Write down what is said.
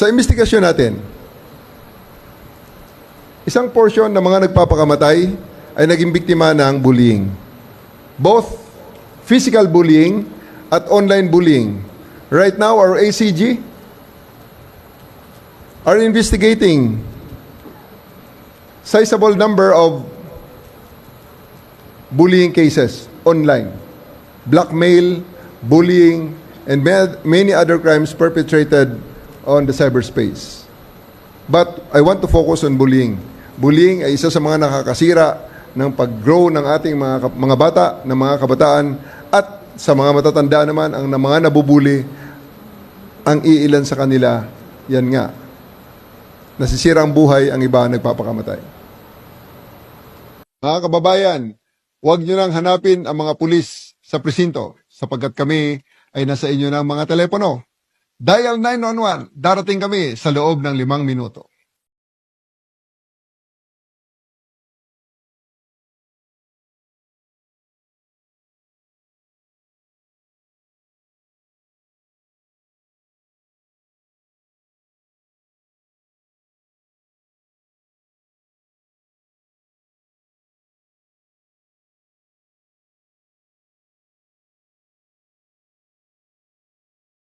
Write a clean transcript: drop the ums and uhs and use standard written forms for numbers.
Sa investigasyon natin, isang portion ng mga nagpapakamatay ay naging biktima ng bullying. Both physical bullying at online bullying. Right now, our ACG are investigating sizable number of bullying cases online. Blackmail, bullying, and many other crimes perpetrated on the cyberspace. But I want to focus on bullying. Bullying ay isa sa mga nakakasira ng pag-grow ng ating mga bata, ng mga kabataan, at sa mga matatanda naman, ang mga nabubuli, ang iilan sa kanila, yan nga, nasisira ang buhay, ang iba nagpapakamatay. Mga kababayan, huwag nyo nang hanapin ang mga pulis sa presinto sapagkat kami ay nasa inyo ng mga telepono. Dial 911, darating kami sa loob ng 5 minuto.